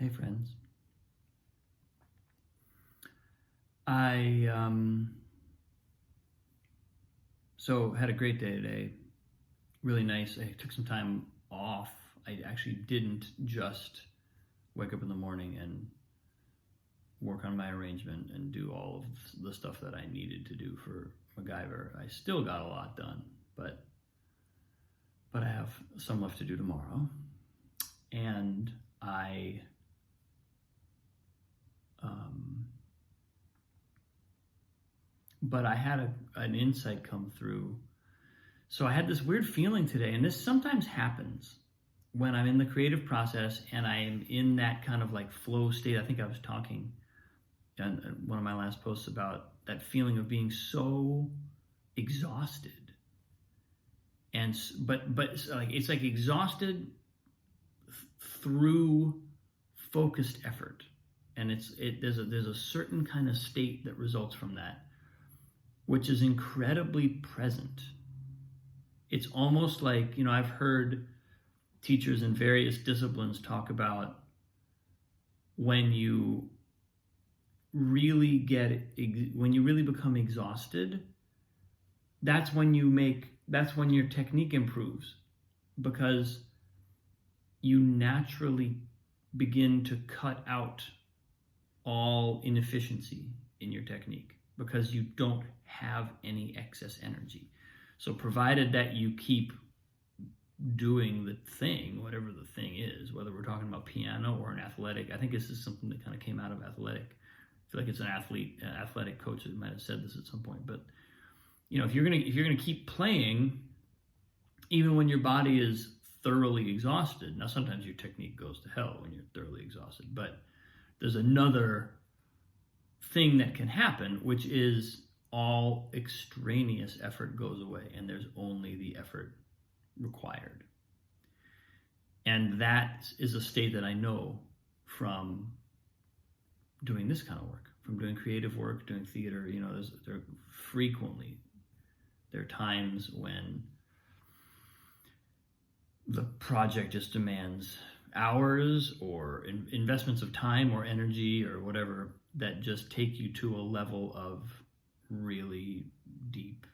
Hey friends. I so had a great day today. Really nice. I took some time off. I actually didn't just wake up in the morning and work on my arrangement and do all of the stuff that I needed to do for MacGyver. I still got a lot done, but I have some left to do tomorrow. And but I had an insight come through. So I had this weird feeling today, and this sometimes happens when I'm in the creative process and I am in that kind of like flow state. I think I was talking in one of my last posts about that feeling of being so exhausted. And but like it's like exhausted through focused effort, and there's a certain kind of state that results from that, which is incredibly present. It's almost like, I've heard teachers in various disciplines talk about when you really become exhausted, that's when your technique improves, because you naturally begin to cut out all inefficiency in your technique because you don't have any excess energy. So provided that you keep doing the thing, whatever the thing is, whether we're talking about piano or an athletic, I think this is something that kind of came out of athletic. I feel like it's an athletic coach that might have said this at some point. But if you're gonna keep playing, even when your body is thoroughly exhausted. Now sometimes your technique goes to hell when you're thoroughly exhausted, but there's another thing that can happen, which is all extraneous effort goes away and there's only the effort required. And that is a state that I know from doing this kind of work, from doing creative work, doing theater. There are times when the project just demands hours or investments of time or energy or whatever that just take you to a level of really deep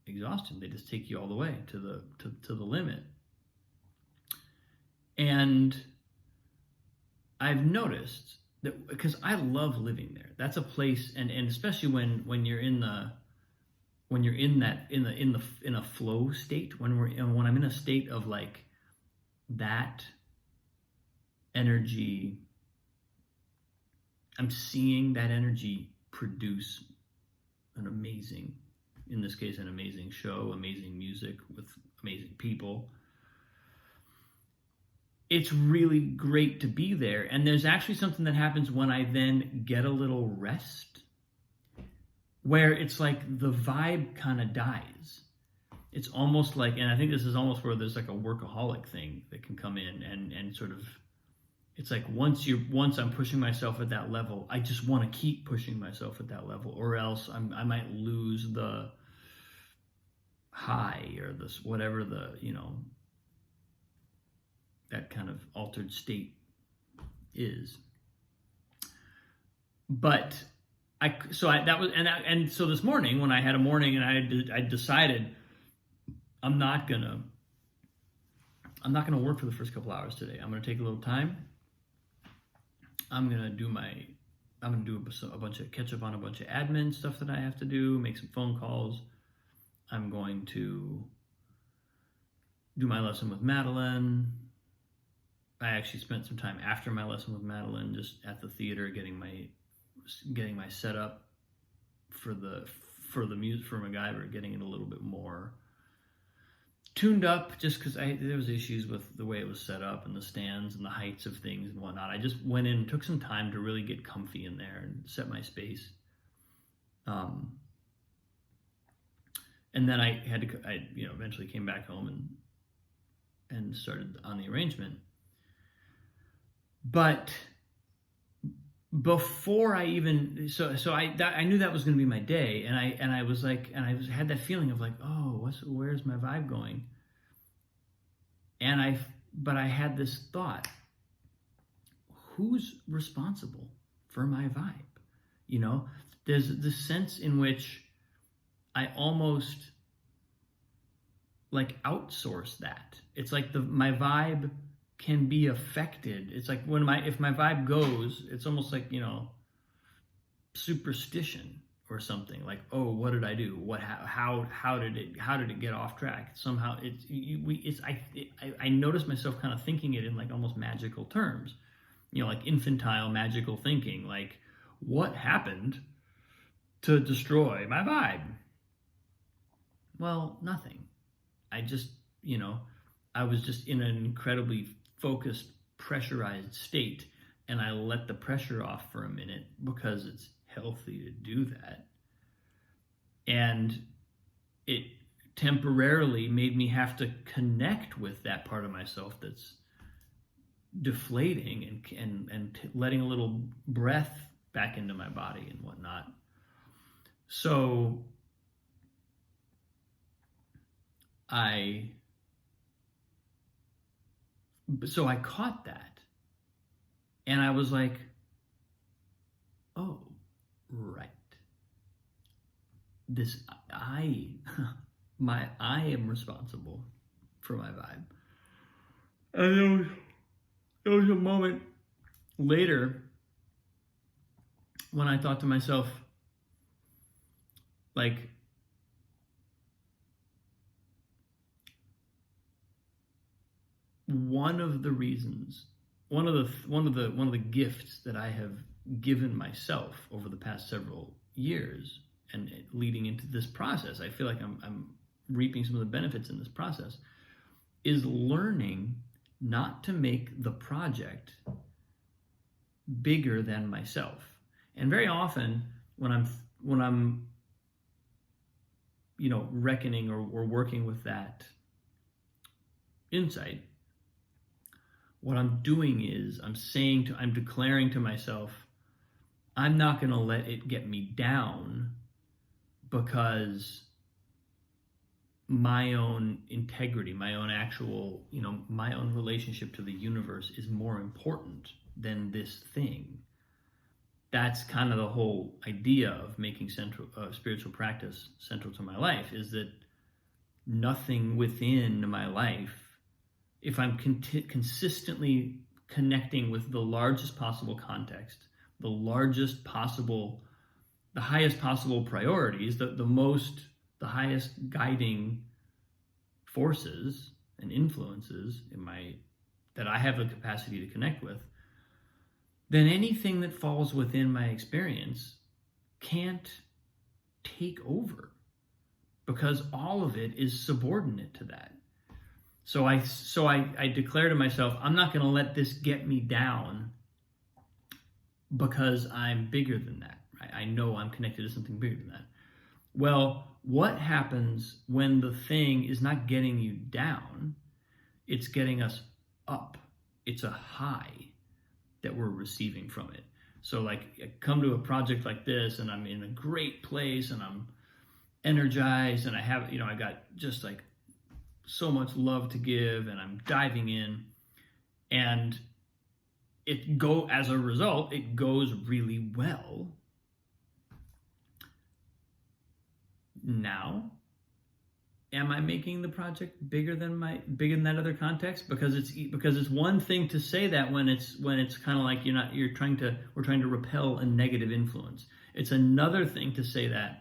exhaustion. They just take you all the way to the limit. And I've noticed that, because I love living there. That's a place, and especially when you're in a flow state, when I'm in a state of like that energy, I'm seeing that energy produce an amazing show, amazing music with amazing people. It's really great to be there. And there's actually something that happens when I then get a little rest, where it's like the vibe kind of dies. It's almost like, and I think this is almost where there's like a workaholic thing that can come in and sort of, it's like once I'm pushing myself at that level, I just want to keep pushing myself at that level, or else I might lose the high or this, whatever that kind of altered state is. But so this morning when I had a morning and I decided I'm not gonna work for the first couple hours today. I'm gonna take a little time. I'm gonna catch up on a bunch of admin stuff that I have to do, make some phone calls. I'm going to do my lesson with Madeline. I actually spent some time after my lesson with Madeline just at the theater getting my setup for the music for MacGyver, getting it a little bit more tuned up, just because there was issues with the way it was set up and the stands and the heights of things and whatnot. I just went in and took some time to really get comfy in there and set my space. And then I eventually came back home and started on the arrangement. But before I even I knew that was going to be my day, and I was like, and I had that feeling of like, oh, where's my vibe going? But I had this thought, who's responsible for my vibe? You know, there's this sense in which I almost like outsource that. It's like my vibe can be affected. It's like if my vibe goes, it's almost like, you know, superstition or something. Like, oh, what did I do? How did it get off track? Somehow I notice myself kind of thinking it in like almost magical terms, you know, like infantile magical thinking, like what happened to destroy my vibe? Well, nothing. I just, you know, I was just in an incredibly focused, pressurized state, and I let the pressure off for a minute because it's healthy to do that. And it temporarily made me have to connect with that part of myself that's deflating and letting a little breath back into my body and whatnot. So I caught that, and I was like, oh, right. I am responsible for my vibe. And there was a moment later when I thought to myself, like, one of the gifts that I have given myself over the past several years and leading into this process, I feel like I'm reaping some of the benefits in this process, is learning not to make the project bigger than myself. And very often when I'm you know, reckoning or working with that insight, what I'm doing is I'm declaring to myself, I'm not going to let it get me down, because my own integrity, my own actual, you know, my own relationship to the universe is more important than this thing. That's kind of the whole idea of making spiritual practice central to my life, is that nothing within my life, if I'm consistently connecting with the largest possible context, the highest possible priorities, the highest guiding forces and influences that I have the capacity to connect with, then anything that falls within my experience can't take over, because all of it is subordinate to that. So I declare to myself, I'm not going to let this get me down, because I'm bigger than that. Right? I know I'm connected to something bigger than that. Well, what happens when the thing is not getting you down? It's getting us up. It's a high that we're receiving from it. So like, I come to a project like this and I'm in a great place and I'm energized and I have, you know, I got just like so much love to give and I'm diving in, and as a result, it goes really well. Now, am I making the project bigger than that other context? Because it's one thing to say that when it's kind of like we're trying to repel a negative influence. It's another thing to say that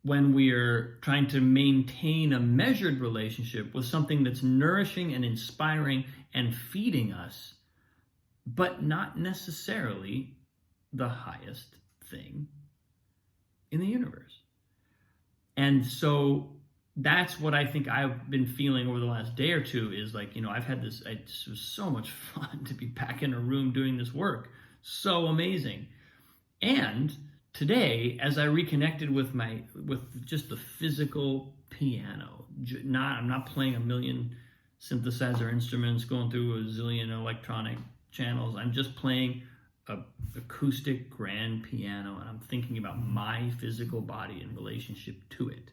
when we're trying to maintain a measured relationship with something that's nourishing and inspiring and feeding us, but not necessarily the highest thing in the universe. And so that's what I think I've been feeling over the last day or two, is like, you know, it was so much fun to be back in a room doing this work. So amazing. And today, as I reconnected with just the physical piano, I'm not playing a million synthesizer instruments, going through a zillion electronic channels. I'm just playing a acoustic grand piano, and I'm thinking about my physical body in relationship to it.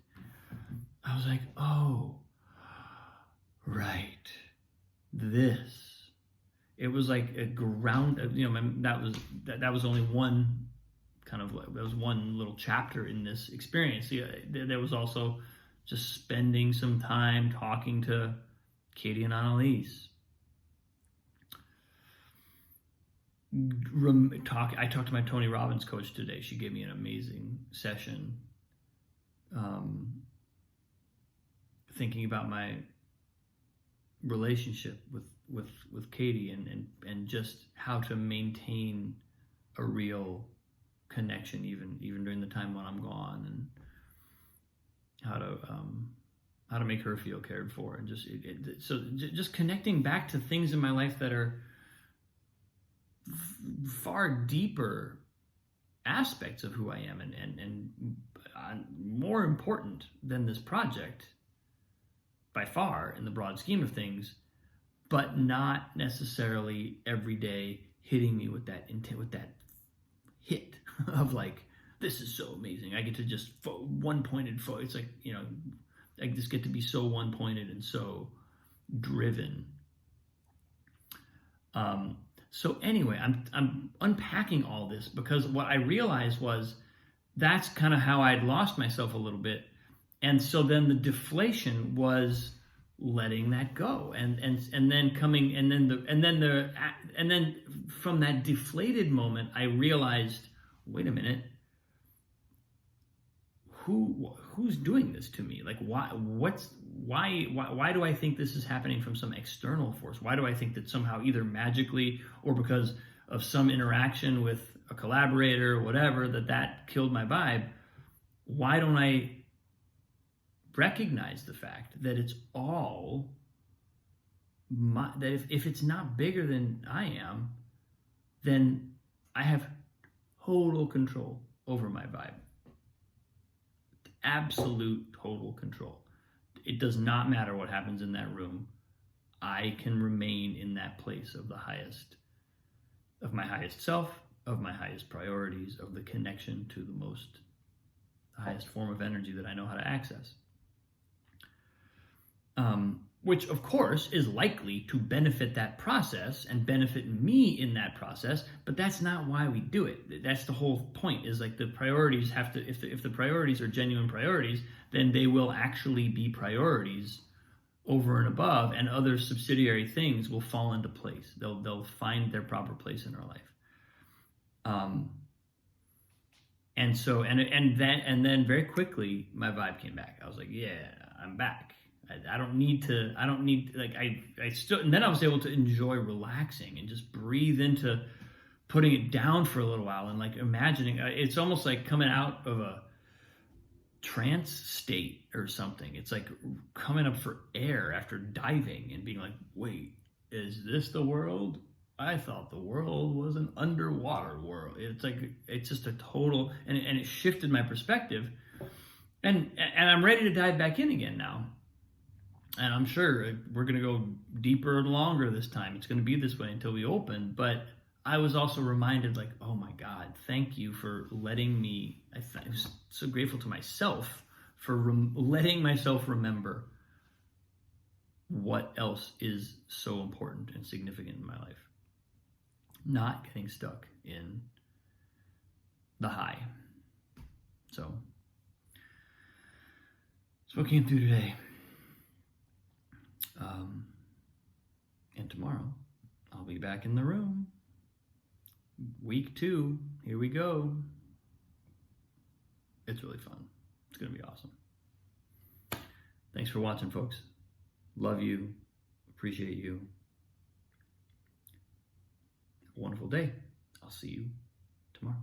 I was like, oh, right. This It was like a ground, that was only one that was one little chapter in this experience. There was also just spending some time talking to Katie and Annalise. I talked to my Tony Robbins coach today. She gave me an amazing session, thinking about my relationship with Katie and just how to maintain a real connection even during the time when I'm gone, and how to make her feel cared for, and just connecting back to things in my life that are far deeper aspects of who I am, and more important than this project by far in the broad scheme of things, but not necessarily every day hitting me with that hit of like, this is so amazing. I get to just one-pointed it's like, I just get to be so one-pointed and so driven. So anyway, I'm unpacking all this because what I realized was that's kind of how I'd lost myself a little bit. And so then the deflation was letting that go, and then coming, and then from that deflated moment, I realized, wait a minute, who's doing this to me? Like, why do I think this is happening from some external force? Why do I think that somehow, either magically or because of some interaction with a collaborator or whatever, that killed my vibe? Why don't I recognize the fact that it's all that if it's not bigger than I am, then I have total control over my vibe. Absolute total control. It does not matter what happens in that room. I can remain in that place of my highest self, of my highest priorities, of the connection to the highest form of energy that I know how to access. Which of course is likely to benefit that process and benefit me in that process, but that's not why we do it. That's the whole point, is like the priorities have to, if the priorities are genuine priorities, then they will actually be priorities over and above, and other subsidiary things will fall into place. They'll find their proper place in our life. And then very quickly my vibe came back. I was like, yeah, I'm back. I still, and then I was able to enjoy relaxing and just breathe into putting it down for a little while, and like imagining, it's almost like coming out of a trance state or something. It's like coming up for air after diving and being like, wait, is this the world? I thought the world was an underwater world. It's just a total, and it shifted my perspective, and I'm ready to dive back in again now. And I'm sure we're going to go deeper and longer this time. It's going to be this way until we open. But I was also reminded, like, oh my God, thank you for letting me. I was so grateful to myself for letting myself remember what else is so important and significant in my life. Not getting stuck in the high. So, that's what came through today. And tomorrow, I'll be back in the room. Week 2, here we go. It's really fun. It's going to be awesome. Thanks for watching, folks. Love you. Appreciate you. Have a wonderful day. I'll see you tomorrow.